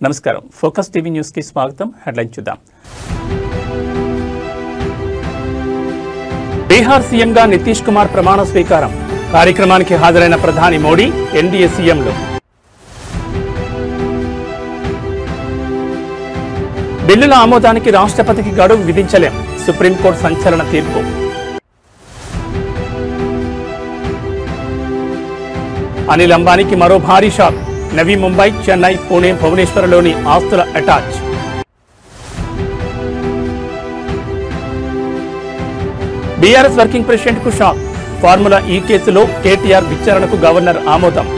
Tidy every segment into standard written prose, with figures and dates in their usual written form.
నమస్కారం focus TV news కి స్వాగతం హెడ్లైన్ చూద్దాం బీహార్ సీఎంగా నితీష్ కుమార్ ప్రమాణ స్వీకారం కార్యక్రమానికి హాజరైన ప్రధాని మోడీ ఎన్డీఏ సీఎంలు బిల్లుల ఆమోదానికి రాష్ట్రపతికి గడువు విధించలేం సుప్రీంకోర్టు సంచలన తీర్పు అనిల్ అంబానీకి మరో భారీ షాక్ నవీ ముంబై చెన్నై పుణె భువనేశ్వర్లోని ఆస్తుల అటాచ్ బీఆర్ఎస్ వర్కింగ్ ప్రెసిడెంట్ కు షాక్ ఫార్ములా ఈ కేసులో కేటీఆర్ విచారణకు గవర్నర్ ఆమోదం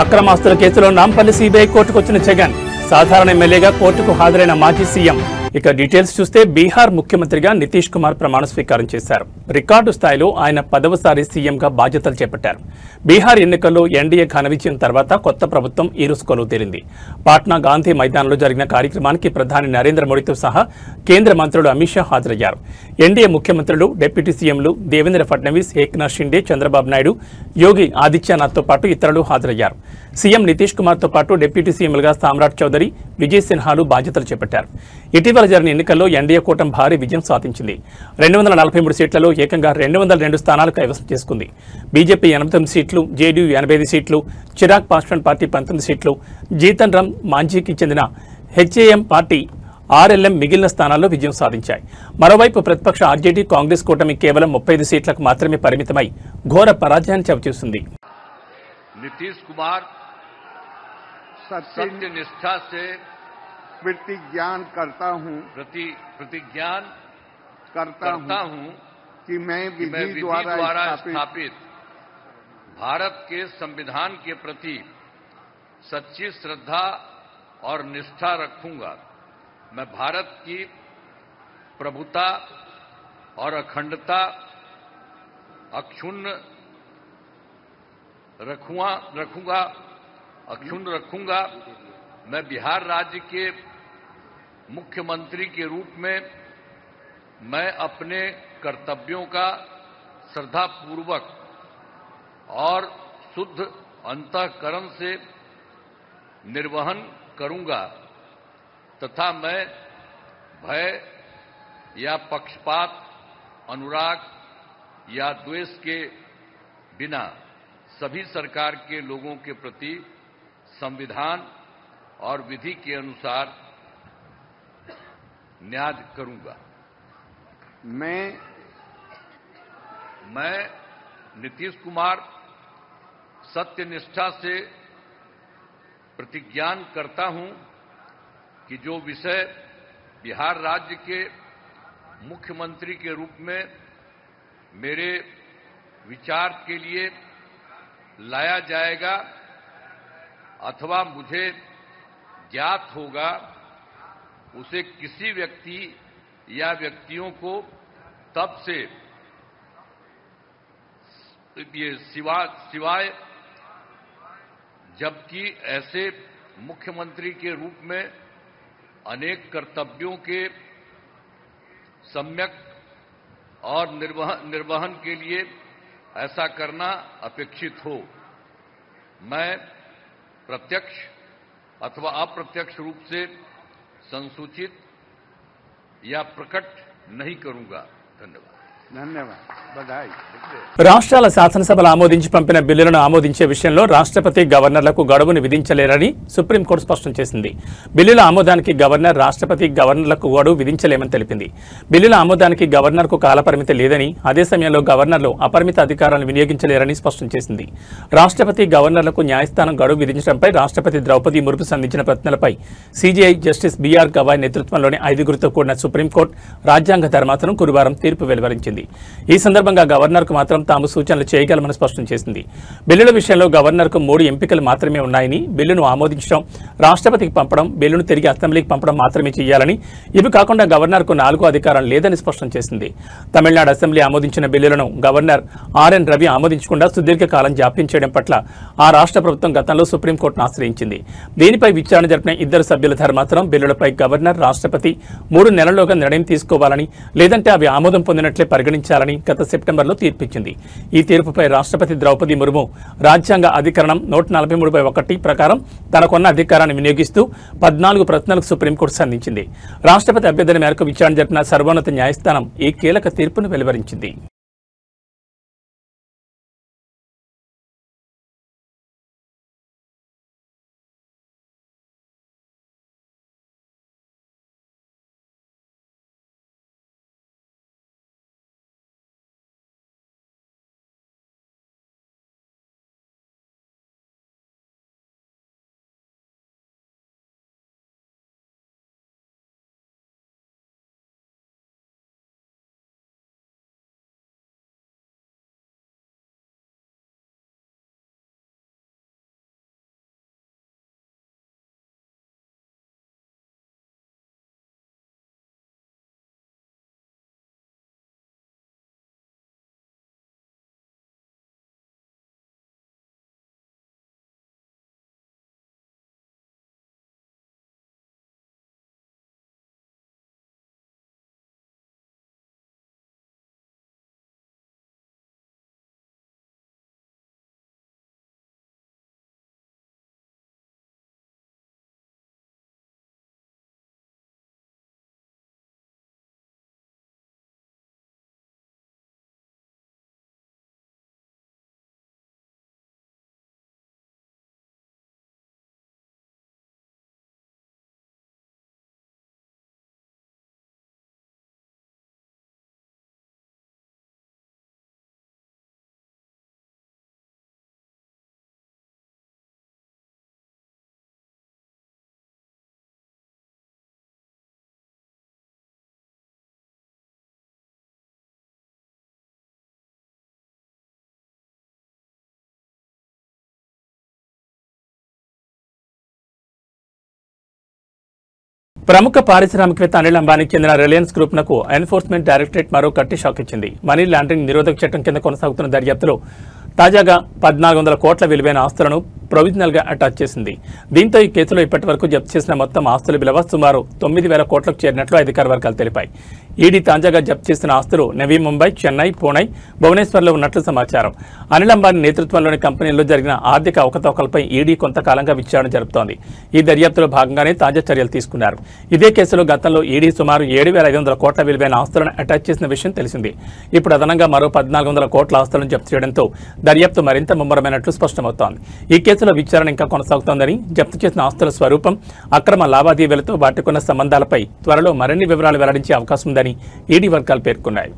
అక్రమాస్తుల కేసులో నాంపల్లి సీబీఐ కోర్టుకు వచ్చిన జగన్ సాధారణ ఎమ్మెల్యేగా కోర్టుకు హాజరైన మాజీ సీఎం ఇక డీటెయిల్స్ చూస్తే బీహార్ ముఖ్యమంత్రిగా నితీష్ కుమార్ ప్రమాణ స్వీకారం చేశారు రికార్డు స్థాయిలో ఆయన 10వసారి సీఎంగా బాధ్యతలు చేపట్టారు బీహార్ ఎన్నికల్లో ఎన్డీఏ ఘన విజయం తర్వాత కొత్త ప్రభుత్వం ఈ రోజు కొలువు తీరింది పాట్నా గాంధీ మైదానంలో జరిగిన కార్యక్రమానికి ప్రధాని నరేంద్ర మోడీతో సహా కేంద్ర మంత్రులు అమిత్ షా హాజరయ్యారు ఎన్డీఏ ముఖ్యమంత్రులు డిప్యూటీ సీఎంలు దేవేంద్ర ఫడ్నవీస్ ఏక్నాథ్ షిండే చంద్రబాబు నాయుడు యోగి ఆదిత్యనాథ్తో పాటు ఇతరులు హాజరయ్యారు సీఎం నితీష్ కుమార్తో పాటు డిప్యూటీ సీఎంలుగా సామ్రాట్ చౌదరి విజయ్ సిన్హాలు బాధ్యతలు చేపట్టారు ఇటీవల జరిగిన ఎన్నికల్లో ఎన్డీఏ కూటమి భారీ విజయం సాధించింది 243 సీట్లలో ఏకంగా 202 స్థానాలు కైవసం చేసుకుంది బీజేపీ 89 సీట్లు జేడీయూ 85 సీట్లు చిరాగ్ పాస్వాన్ పార్టీ 19 సీట్లు జీతన్ రామ్ మాంఝీకి చెందిన హెచ్ఏఎం పార్టీ ఆర్ఎల్ఎం మిగిలిన స్థానాల్లో విజయం సాధించాయి మరోవైపు ప్రతిపక్ష ఆర్జేడీ కాంగ్రెస్ కూటమి కేవలం 35 సీట్లకు మాత్రమే పరిమితమై ఘోర పరాజయాన్ని చవిచూసింది नीतीश कुमार सत्यनिष्ठा से प्रतिज्ञा करता हूं कि मैं विधि द्वारा स्थापित भारत के संविधान के प्रति सच्ची श्रद्धा और निष्ठा रखूंगा मैं भारत की प्रभुता और अखंडता अक्षुण्ण रखूंगा मैं बिहार राज्य के मुख्यमंत्री के रूप में मैं अपने कर्तव्यों का श्रद्धापूर्वक और शुद्ध अंतःकरण से निर्वहन करूंगा तथा मैं भय या पक्षपात अनुराग या द्वेष के बिना सभी सरकार के लोगों के प्रति संविधान और विधि के अनुसार न्याय करूंगा मैं नीतीश कुमार सत्यनिष्ठा से प्रतिज्ञा करता हूं कि जो विषय बिहार राज्य के मुख्यमंत्री के रूप में मेरे विचार के लिए लाया जाएगा अथवा मुझे ज्ञात होगा उसे किसी व्यक्ति या व्यक्तियों को तब से ये सिवाय जबकि ऐसे मुख्यमंत्री के रूप में अनेक कर्तव्यों के सम्यक और निर्वहन के लिए ऐसा करना अपेक्षित हो मैं प्रत्यक्ष अथवा अप्रत्यक्ष रूप से संसूचित या प्रकट नहीं करूंगा धन्यवाद बधाई రాష్ట్రాల శాసనసభలు ఆమోదించి పంపిన బిల్లులను ఆమోదించే విషయంలో రాష్ట్రపతి గవర్నర్లకు గడువును విధించలేరని సుప్రీంకోర్టు స్పష్టం చేసింది బిల్లుల ఆమోదానికి గవర్నర్ రాష్ట్రపతి గవర్నర్లకు గడువు విధించలేమని తెలిపింది బిల్లుల ఆమోదానికి గవర్నర్కు కాలపరిమితి లేదని అదే సమయంలో గవర్నర్లు అపరిమిత అధికారాలను వినియోగించలేరని స్పష్టం చేసింది రాష్ట్రపతి గవర్నర్లకు న్యాయస్థానం గడువు విధించడంపై రాష్ట్రపతి ద్రౌపది ముర్ము సంధించిన ప్రశ్నలపై సీజీఐ జస్టిస్ బీఆర్ గవాయ్ నేతృత్వంలోని 5గురితో కూడిన సుప్రీంకోర్టు రాజ్యాంగ ధర్మాసనం గురువారం తీర్పు వెలువరించింది ఈ సందర్భంగా గవర్నర్కు మాత్రం తాము సూచనలు చేయగలమని స్పష్టం చేసింది బిల్లుల విషయంలో గవర్నర్కు 3 ఎంపికలు మాత్రమే ఉన్నాయని బిల్లును ఆమోదించడం రాష్ట్రపతికి పంపడం బిల్లును తిరిగి అసెంబ్లీకి పంపడం మాత్రమే చేయాలని ఇవి కాకుండా గవర్నర్కు 4 అధికారం లేదని స్పష్టం చేసింది తమిళనాడు అసెంబ్లీ ఆమోదించిన బిల్లులను గవర్నర్ ఆర్ఎన్ రవి ఆమోదించకుండా సుదీర్ఘకాలం జాప్యం చేయడం పట్ల ఆ రాష్ట్ర ప్రభుత్వం గతంలో సుప్రీంకోర్టును ఆశ్రయించింది దీనిపై విచారణ జరిపిన 2 సభ్యుల ధర్మాసనం బిల్లులపై గవర్నర్ రాష్ట్రపతి 3 నెలల్లోగా నిర్ణయం తీసుకోవాలని లేదంటే అవి ఆమోదం పొందినట్లే పరిగణించాలని గత సెప్టెంబర్లో తీర్పిచ్చింది. ఈ తీర్పుపై రాష్ట్రపతి ద్రౌపది ముర్ము రాజ్యాంగ అధికరణం 143(1) ప్రకారం తనకున్న అధికారాన్ని వినియోగిస్తూ 14 ప్రశ్నలకు సుప్రీంకోర్టు సంధించింది. రాష్ట్రపతి అభ్యర్థన మేరకు విచారణ జరిపిన సర్వోన్నత న్యాయస్థానం ఈ కీలక తీర్పును వెలువరించింది. ప్రముఖ పారిశ్రామికవేత్త అనిల్ అంబానీకి చెందిన రిలయన్స్ గ్రూప్నకు ఎన్ఫోర్స్మెంట్ డైరెక్టరేట్ మరో కట్టి షాక్ ఇచ్చింది. మనీ లాండరింగ్ నిరోధక చట్టం కింద కొనసాగుతున్న దర్యాప్తులో తాజాగా 1400 కోట్ల విలువైన ఆస్తులను ప్రొవిజనల్గా అటాచ్ చేసింది. దీంతో ఈ కేసులో ఇప్పటి వరకు జప్తు చేసిన మొత్తం ఆస్తుల విలువ సుమారు 9,000 కోట్లకు చేరినట్లు అధికార వర్గాలు తెలిపాయి. ఈడీ తాజాగా జప్తు చేసిన ఆస్తులు నవీ ముంబై, చెన్నై, పూణె, భువనేశ్వర్లో ఉన్నట్లు సమాచారం. అనిల్ అంబానీ నేతృత్వంలోని కంపెనీల్లో జరిగిన ఆర్థిక అవకతవకలపై ఈడీ కొంతకాలంగా విచారణ జరుపుతోంది. ఈ దర్యాప్తులో భాగంగానే తాజా చర్యలు తీసుకున్నారు. ఇదే కేసులో గతంలో ఈడీ సుమారు 7,500 కోట్ల విలువైన ఆస్తులను అటాచ్ చేసిన విషయం తెలిసింది. ఇప్పుడు అదనంగా మరో 1,400 కోట్ల ఆస్తులను జప్తు చేయడంతో దర్యాప్తు మరింత ముమ్మరమైనట్లు స్పష్టమవుతోంది. ఈ కేసులో విచారణ ఇంకా కొనసాగుతోందని, జప్తు చేసిన ఆస్తుల స్వరూపం, అక్రమ లావాదేవీలతో వాటికున్న సంబంధాలపై త్వరలో మరిన్ని వివరాలు వెల్లడించే అవకాశం ఉందని ఈడీ వర్గాలు పేర్కొన్నాయి.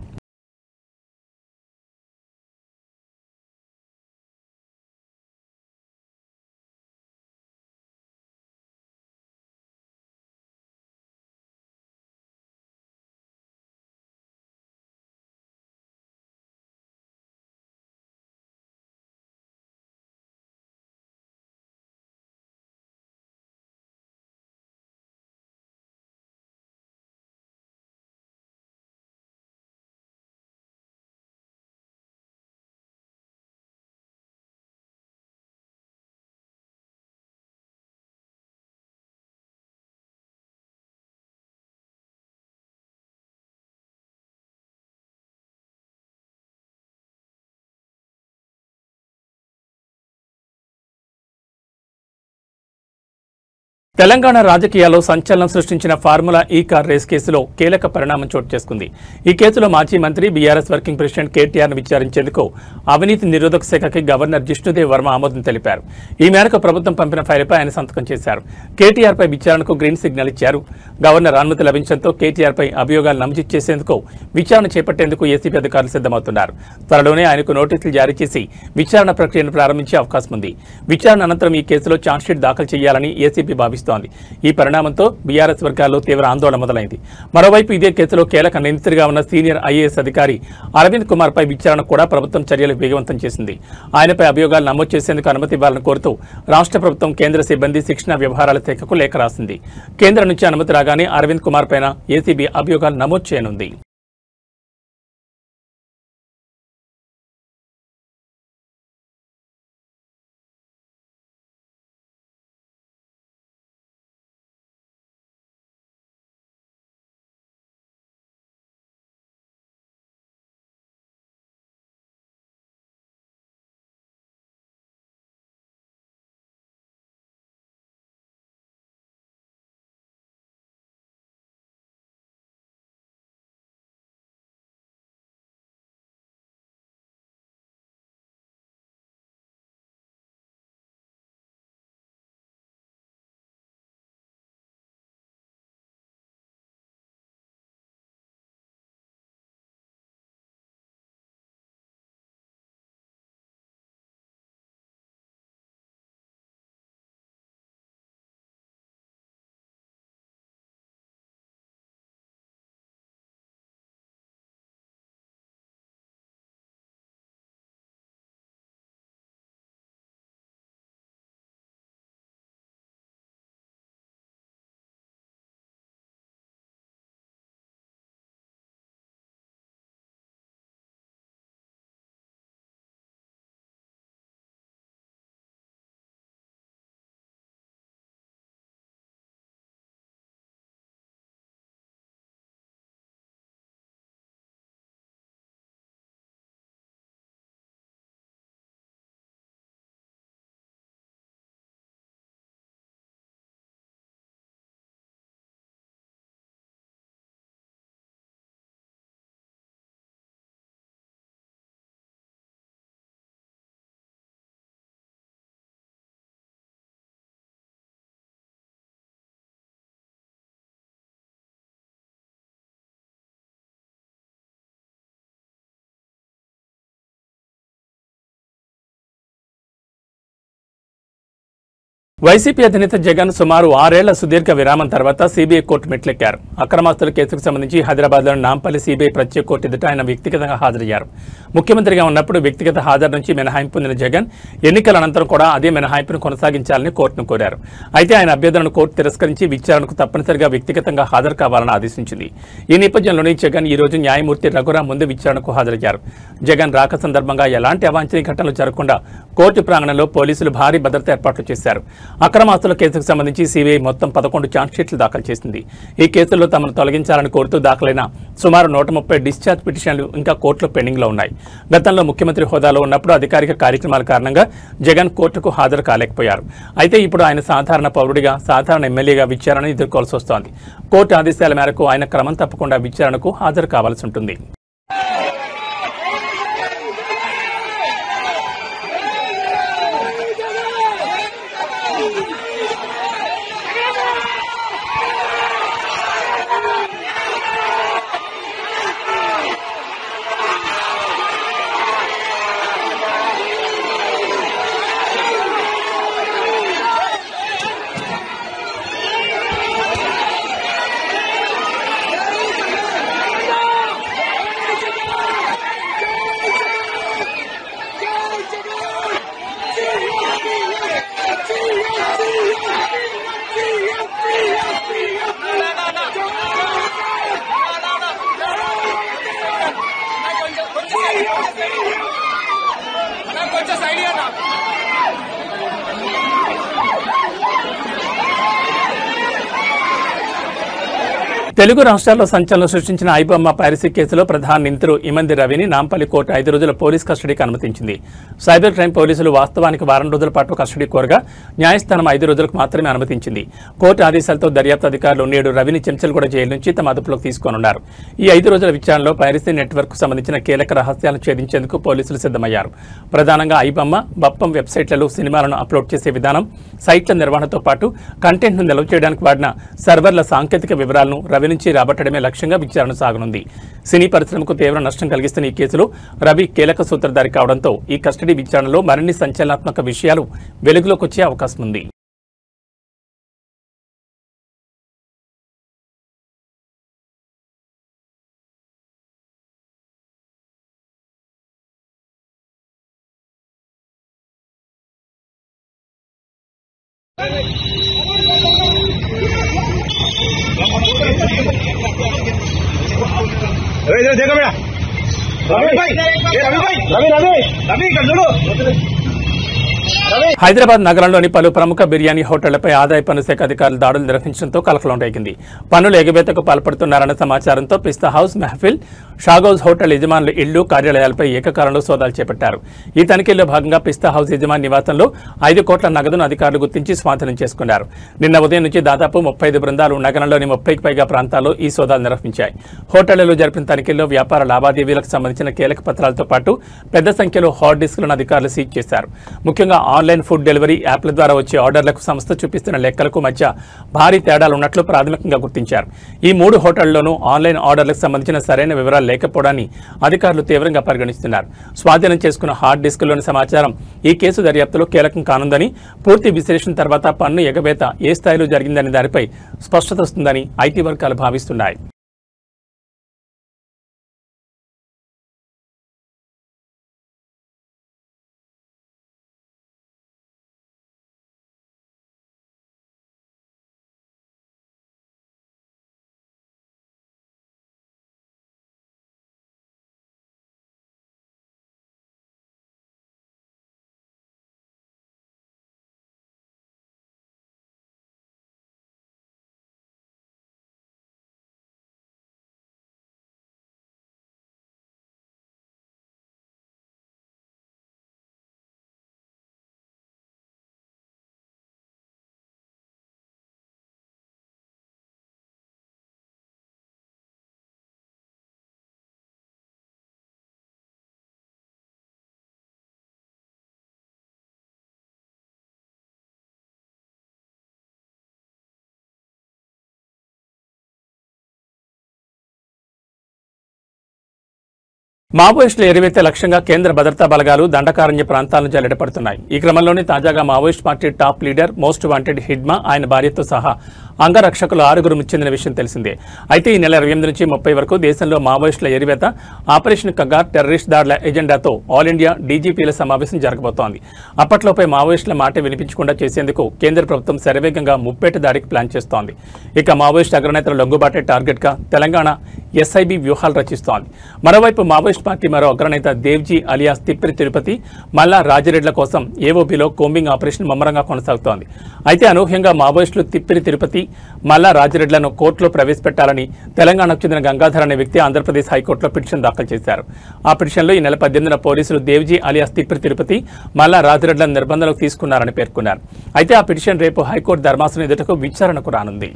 తెలంగాణ రాజకీయాల్లో సంచలనం సృష్టించిన ఫార్ములా ఈ కార్ రేస్ కేసులో కీలక పరిణామం చోటు చేసుకుంది. ఈ కేసులో మాజీ మంత్రి, బీఆర్ఎస్ వర్కింగ్ ప్రెసిడెంట్ కేటీఆర్ను విచారించేందుకు అవినీతి నిరోధక శాఖకి గవర్నర్ జిష్ణుదేవ్ వర్మ ఆమోదం తెలిపారు. ఈ మేరకు ప్రభుత్వం పంపిన ఫైలుపై ఆయన సంతకం చేశారు. కేటీఆర్పై విచారణకు గ్రీన్ సిగ్నల్ ఇచ్చారు. గవర్నర్ అనుమతి లభించడంతో కేటీఆర్పై అభియోగాలు నమోదు చేసేందుకు విచారణ చేపట్టేందుకు ఏసీబీ అధికారులు సిద్ధమవుతున్నారు. త్వరలోనే ఆయనకు నోటీసులు జారీ చేసి విచారణ ప్రక్రియను ప్రారంభించే అవకాశం ఉంది. విచారణ అనంతరం ఈ కేసులో ఛార్జ్షీట్ దాఖలు చేయాలని ఏసీబీ భావిస్తోంది. ఈ పరిణామంతో బీఆర్ఎస్ వర్గాల్లో తీవ్ర ఆందోళన మొదలైంది. మరోవైపు ఇదే కేసులో కీలక నిందితుడిగా ఉన్న సీనియర్ ఐఏఎస్ అధికారి అరవింద్ కుమార్ పై విచారణ కూడా ప్రభుత్వం చర్యలు వేగవంతం చేసింది. ఆయనపై అభియోగాలు నమోదు చేసేందుకు అనుమతి ఇవ్వాలని కోరుతూ రాష్ట్ర ప్రభుత్వం కేంద్ర సిబ్బంది శిక్షణ వ్యవహారాల శాఖకు లేఖ రాసింది. కేంద్రం నుంచి అనుమతి రాగానే అరవింద్ కుమార్ పైన ఏసీబీ అభియోగాలు నమోదు చేయనుంది. వైసీపీ అధినేత జగన్ సుమారు 6 ఏళ్ల సుదీర్ఘ విరామం తర్వాత సీబీఐ కోర్టు మెట్లెక్కారు. అక్రమాస్తుల కేసుకు సంబంధించి హైదరాబాద్లోని నాంపల్లి సీబీఐ ప్రత్యేక కోర్టు ఎదుట ఆయన వ్యక్తిగతంగా హాజరయ్యారు. ముఖ్యమంత్రిగా ఉన్నప్పుడు వ్యక్తిగత హాజరు నుంచి మినహాయింపు పొందిన జగన్ ఎన్నికల అనంతరం కూడా అదే మినహాయింపును కొనసాగించాలని కోర్టును కోరారు. అయితే ఆయన అభ్యర్థనను కోర్టు తిరస్కరించి విచారణకు తప్పనిసరిగా వ్యక్తిగతంగా హాజరు కావాలని ఆదేశించింది. ఈ నేపథ్యంలోనే జగన్ ఈ రోజు న్యాయమూర్తి రఘురాం ముందు విచారణకు హాజరయ్యారు. జగన్ రాక సందర్భంగా ఎలాంటి అవాంఛనీయ ఘటనలు జరగకుండా కోర్టు ప్రాంగణంలో పోలీసులు భారీ భద్రతా ఏర్పాట్లు చేశారు. అక్రమాస్తుల కేసుకు సంబంధించి సీబీఐ మొత్తం 11 ఛార్జ్షీట్లు దాఖలు చేసింది. ఈ కేసుల్లో తమను తొలగించాలని కోరుతూ దాఖలైన సుమారు 130 డిశ్చార్జ్ పిటిషన్లు ఇంకా కోర్టులో పెండింగ్లో ఉన్నాయి. గతంలో ముఖ్యమంత్రి హోదాలో ఉన్నప్పుడు అధికారిక కార్యక్రమాల కారణంగా జగన్ కోర్టుకు హాజరు కాలేకపోయారు. అయితే ఇప్పుడు ఆయన సాధారణ పౌరుడిగా, సాధారణ ఎమ్మెల్యేగా విచారణ ఎదుర్కోవాల్సి వస్తోంది. కోర్టు ఆదేశాల మేరకు ఆయన క్రమం తప్పకుండా విచారణకు హాజరు కావాల్సి ఉంటుంది. తెలుగు రాష్ట్రాల్లో సంచలనం సృష్టించిన ఐబొమ్మ పైరసీ కేసులో ప్రధాన నిందితుడు ఇమంది రవిని నాంపల్లి కోర్టు 5 రోజుల పోలీస్ కస్టడీకి అనుమతించింది. సైబర్ క్రైమ్ పోలీసులు వాస్తవానికి వారం రోజుల పాటు కస్టడీ కోరగా న్యాయస్థానం 5 రోజులకు మాత్రమే అనుమతించింది. కోర్టు ఆదేశాలతో దర్యాప్తు అధికారులు నేడు రవిని చెంచల్గూడ జైలు నుంచి తమ అదుపులోకి తీసుకోనున్నారు. ఈ 5 రోజుల విచారణలో పైరసీ నెట్వర్క్ సంబంధించిన కీలక రహస్యాలను ఛేదించేందుకు పోలీసులు సిద్ధమయ్యారు. ప్రధానంగా ఐబొమ్మ, బప్పం వెబ్సైట్లలో సినిమాలను అప్లోడ్ చేసే విధానం, సైట్ల నిర్వహణతో పాటు కంటెంట్ను నిల్వ చేయడానికి వాడిన సర్వర్ల సాంకేతిక వివరాలను రవి నుంచి రాబట్టడమే లక్ష్యంగా విచారణ సాగనుంది. సినీ పరిశ్రమకు తీవ్ర నష్టం కలిగిస్తున్న ఈ కేసులో రవి కీలక సూత్రధారి కావడంతో ఈ కస్టడీ విచారణలో మరిన్ని సంచలనాత్మక విషయాలు వెలుగులోకి వచ్చే అవకాశం ఉంది. देखो बेटा रवि भाई रवि कर दो। హైదరాబాద్ నగరంలోని పలు ప్రముఖ బిర్యానీ హోటళ్లపై ఆదాయ పన్ను శాఖ అధికారులు దాడులు నిర్వహించడంతో కలకలం రేగింది. పన్నుల ఎగవేతకు పాల్పడుతున్నారన్న సమాచారంతో పిస్తా హౌస్, మెహఫిల్, షాగౌజ్ హోటల్ యజమానుల ఇళ్లు, కార్యాలయాలపై ఏకకాలంలో సోదాలు చేపట్టారు. ఈ తనిఖీల్లో భాగంగా పిస్తా హౌస్ యజమాని నివాసంలో 5 కోట్ల నగదును అధికారులు గుర్తించి స్వాధీనం చేసుకున్నారు. నిన్న ఉదయం నుంచి దాదాపు 35 బృందాలు నగరంలోని 30కి పైగా ప్రాంతాల్లో ఈ సోదాలు నిర్వహించాయి. హోటళ్లలో జరిపిన తనిఖీల్లో వ్యాపార లావాదేవీలకు సంబంధించిన కీలక పత్రాలతో పాటు పెద్ద సంఖ్యలో హార్డ్ డిస్కులను అధికారులు సీజ్ చేశారు. ముఖ్యంగా ఆన్లైన్ ఫుడ్ డెలివరీ యాప్ల ద్వారా వచ్చే ఆర్డర్లకు సంస్థ చూపిస్తున్న లెక్కలకు మధ్య భారీ తేడాలున్నట్లు ప్రాథమికంగా గుర్తించారు. ఈ 3 హోటళ్లలోనూ ఆన్లైన్ ఆర్డర్లకు సంబంధించిన సరైన వివరాలు లేకపోవడాన్ని అధికారులు తీవ్రంగా పరిగణిస్తున్నారు. స్వాధీనం చేసుకున్న హార్డ్ డిస్కుల్లోని సమాచారం ఈ కేసు దర్యాప్తులో కీలకం కానుందని, పూర్తి విశ్లేషణ తర్వాత పన్ను ఎగవేత ఏ స్థాయిలో జరిగిందనే దానిపై స్పష్టత వస్తుందని ఐటీ వర్గాలు భావిస్తున్నాయి. మావోయిస్టుల ఎరివేతే లక్ష్యంగా కేంద్ర భద్రతా బలగాలు దండకారణ్య ప్రాంతాలను జల్లెడపడుతున్నాయి. ఈ క్రమంలోనే తాజాగా Maoist party top leader most wanted Hidma ఆయన భార్యతో సహా అంగరక్షకులు 6గురు మృతి చెందిన విషయం తెలిసిందే. అయితే ఈ నెల 28 నుంచి 30 వరకు దేశంలో మావోయిస్టుల ఎరివేత ఆపరేషన్ కగార్ టెర్రరిస్ట్ దాడుల ఎజెండాతో ఆల్ ఇండియా డీజీపీల సమావేశం జరగబోతోంది. అప్పట్లోపై మావోయిస్టుల మాట వినిపించకుండా చేసేందుకు కేంద్ర ప్రభుత్వం శరవేగంగా ముప్పేట దాడికి ప్లాన్ చేస్తోంది. ఇక మావోయిస్ట్ అగ్రనేతల లొంగుబాటే టార్గెట్గా తెలంగాణ ఎస్ఐబి వ్యూహాలు రచిస్తోంది. మరోవైపు మావోయిస్ట్ పార్టీ మరో అగ్రనేత దేవ్జీ అలియాస్ తిప్పిరి తిరుపతి మల్లా రాజిరెడ్ల కోసం ఏఓబీలో కోంబింగ్ ఆపరేషన్ ముమ్మరంగా కొనసాగుతోంది. అయితే అనూహ్యంగా మావోయిస్టులు తిప్పిరి తిరుపతి మల్లా రాజిరెడ్లను కోర్టులో ప్రవేశపెట్టాలని తెలంగాణకు చెందిన గంగాధర్ అనే వ్యక్తి ఆంధ్రప్రదేశ్ హైకోర్టులో పిటిషన్ దాఖలు చేశారు. ఆ పిటిషన్లో ఈ నెల 18న పోలీసులు దేవ్జీ అలియాస్ తిప్పిరి తిరుపతి మల్లా రాజిరెడ్లను నిర్బంధంలోకి తీసుకున్నారని పేర్కొన్నారు. అయితే ఆ పిటిషన్ రేపు హైకోర్టు ధర్మాసనం ఎదుటకు విచారణకు రానుంది.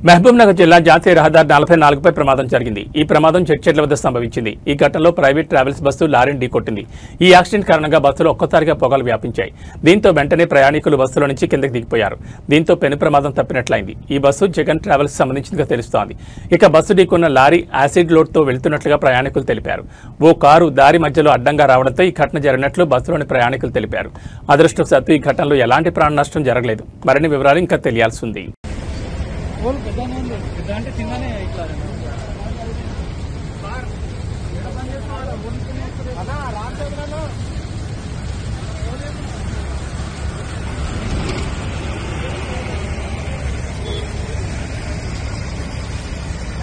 మహబూబ్నగర్ జిల్లా జాతీయ రహదారి 44పై ప్రమాదం జరిగింది. ఈ ప్రమాదం చెట్ల వద్ద సంభవించింది. ఈ ఘటనలో ప్రైవేట్ ట్రావెల్స్ బస్సు లారీని ఢీకొట్టింది. ఈ యాక్సిడెంట్ కారణంగా బస్సులో ఒక్కసారిగా పొగలు వ్యాపించాయి. దీంతో వెంటనే ప్రయాణికులు బస్సులో నుంచి కిందకి దిగిపోయారు. దీంతో పెను ప్రమాదం తప్పినట్లయింది. ఈ బస్సు జగన్ ట్రావెల్స్ సంబంధించినదిగా తెలుస్తోంది. ఇక బస్సు ఢీకొన్న లారీ యాసిడ్ లోడ్తో వెళ్తున్నట్లుగా ప్రయాణికులు తెలిపారు. ఓ కారు దారి మధ్యలో అడ్డంగా రావడంతో ఈ ఘటన జరిగినట్లు బస్సులోని ప్రయాణికులు తెలిపారు. అదృష్టవశాత్తు ఈ ఘటనలో ఎలాంటి ప్రాణ నష్టం జరగలేదు. మరిన్ని వివరాలు ఇంకా తెలియాల్సి ఉంది.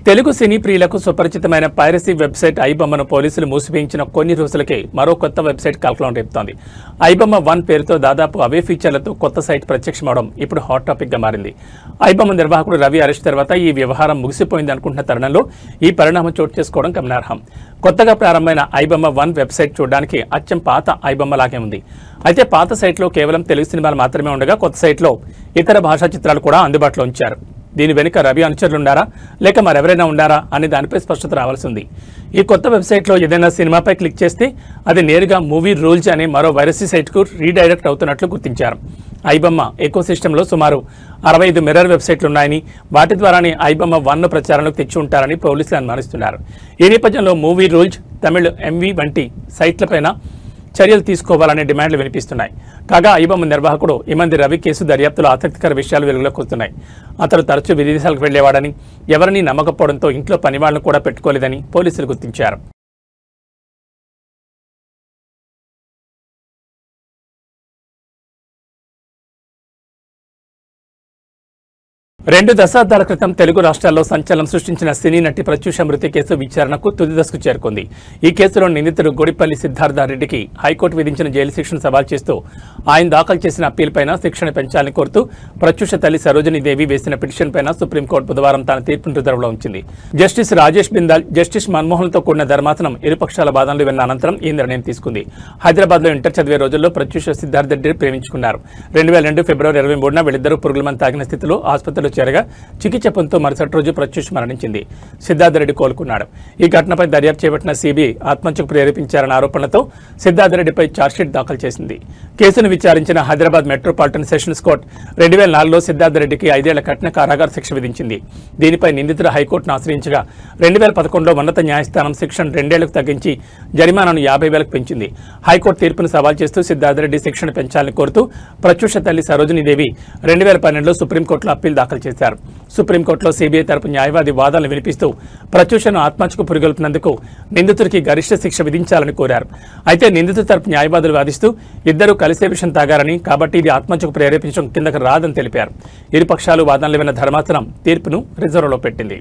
తెలుగు సినీ ప్రియులకు సుపరిచితమైన పైరసీ వెబ్సైట్ ఐబొమ్మను పోలీసులు మూసివేయించిన కొన్ని రోజులకే మరో కొత్త వెబ్సైట్ కలకలం రేపుతోంది. ఐబొమ్మ 1 పేరుతో దాదాపు అవే ఫీచర్లతో కొత్త సైట్ ప్రత్యక్షమవడం ఇప్పుడు హాట్ టాపిక్ గా మారింది. ఐబొమ్మ నిర్వాహకుడు రవి అరెస్ట్ తర్వాత ఈ వ్యవహారం ముగిసిపోయింది అనుకుంటున్న తరుణంలో ఈ పరిణామం చోటు చేసుకోవడం గమనార్హం. కొత్తగా ప్రారంభమైన ఐబొమ్మ 1 వెబ్సైట్ చూడడానికి అచ్చం పాత ఐబొమ్మ లాగే ఉంది. అయితే పాత సైట్లో కేవలం తెలుగు సినిమాలు మాత్రమే ఉండగా కొత్త సైట్లో ఇతర భాషా చిత్రాలు కూడా అందుబాటులో ఉంచారు. దీని వెనుక రవి అనుచరులున్నారా లేక మరెవరైనా ఉండారా అనే దానిపై స్పష్టత రావాల్సి ఉంది. ఈ కొత్త వెబ్సైట్లో ఏదైనా సినిమాపై క్లిక్ చేస్తే అది నేరుగా మూవీ రూల్స్ అనే మరో వైరసీ సైట్కు రీడైరెక్ట్ అవుతున్నట్లు గుర్తించారు. ఐబొమ్మ ఎకోసిస్టంలో సుమారు 65 మిర్రర్ వెబ్సైట్లు ఉన్నాయని వాటి ద్వారానే ఐబొమ్మ 1ను ప్రచారంలోకి తెచ్చి ఉంటారని పోలీసులు అనుమానిస్తున్నారు. ఈ నేపథ్యంలో మూవీ రూల్స్, తమిళ్ ఎంవి వంటి సైట్లపైన చర్యలు తీసుకోవాలనే డిమాండ్లు వినిపిస్తున్నాయి. కాగా ఐబొమ్మ నిర్వాహకుడు ఇమంది రవి కేసు దర్యాప్తులో ఆసక్తికర విషయాలు వెలుగులోకి వస్తున్నాయి. అతను తరచూ విదేశాలకు వెళ్లేవాడని, ఎవరినీ నమ్మకపోవడంతో ఇంట్లో పనివాళ్లను కూడా పెట్టుకోలేదని పోలీసులు గుర్తించారు. 2 దశాబ్దాల క్రితం తెలుగు రాష్ట్రాల్లో సంచలనం సృష్టించిన సినీ నటి ప్రత్యూష మృతి కేసు విచారణకు తుది దశకు చేరుకుంది. ఈ కేసులో నిందితుడు గొడిపల్లి సిద్ధార్థరెడ్డికి హైకోర్టు విధించిన జైలు శిక్షను సవాల్ చేస్తూ ఆయన దాఖలు చేసిన అప్పీల్పైన శిక్షణ పెంచాలని కోరుతూ ప్రత్యూష తల్లి సరోజినీదేవి వేసిన పిటిషన్పైన సుప్రీంకోర్టు బుధవారం తన తీర్పును రిజర్వ్లో ఉంచింది. జస్టిస్ రాజేష్ బిందాల్, జస్టిస్ మన్మోహన్తో కూడిన ధర్మాసనం ఇరుపక్షాల వాదనలు విన్న అనంతరం ఈ నిర్ణయం తీసుకుంది. హైదరాబాద్లో ఇంటర్ చదివే రోజుల్లో ప్రత్యూష సిద్ధార్థరెడ్డిని ప్రేమించుకున్నారు. 2002 ఫిబ్రవరి 23న వీళ్ళిద్దరూ పురుగుల మందు తాగిన స్థితిలో ఆసుపత్రిలో చేరగా చికిత్స పొందుతూ మరుసటి రోజు ప్రత్యూష్ మరణించింది. సిద్ధార్థరెడ్డి కోలుకున్నాడు. ఈ ఘటనపై దర్యాప్తు చేపట్టిన సిబిఐ ఆత్మహత్యకు ప్రేరేపించారన్న ఆరోపణలతో సిద్ధార్థరెడ్డిపై ఛార్జ్షీట్ దాఖలు చేసింది. కేసును విచారించిన హైదరాబాద్ మెట్రోపాలిటన్ సెషన్స్ కోర్టు 2004లో సిద్ధార్థరెడ్డికి 5 ఏళ్ల కఠిన కారాగార శిక్ష విధించింది. దీనిపై నిందితుడు హైకోర్టును ఆశ్రయించగా 2011లో ఉన్నత న్యాయస్థానం శిక్షను 2 ఏళ్లకు తగ్గించి జరిమానాను 50,000కు పెంచింది. హైకోర్టు తీర్పును సవాల్ చేస్తూ సిద్ధార్థరెడ్డి శిక్షను పెంచాలని కోరుతూ ప్రత్యూష తల్లి సరోజినీదేవి 2012లో సుప్రీంకోర్టులో అప్పీల్ దాఖలు చేశారు. సుప్రీంకోర్టులో సిబిఐ తరపు న్యాయవాది వాదనలు వినిపిస్తూ ప్రత్యూషను ఆత్మహత్యకు పురిగొల్పినందుకు నిందితుడికి గరిష్ట శిక్ష విధించాలని కోరారు. అయితే నిందితుడి తరపు న్యాయవాదులు వాదిస్తూ ఇద్దరూ కలిసే విషయం తాగారని, కాబట్టి ఇది ఆత్మహత్యకు ప్రేరేపించడం కిందకు రాదని తెలిపారు. ఇరుపక్షాలు వాదనలు విన్న ధర్మాసనం తీర్పును రిజర్వ్లో పెట్టింది.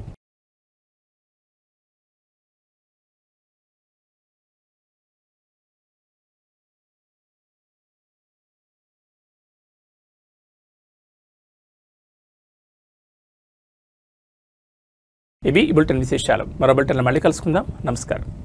ఇవి ఈ బులెటిన్ విశేషాలు. మరో బులెటిన్లో మళ్ళీ కలుసుకుందాం. నమస్కారం.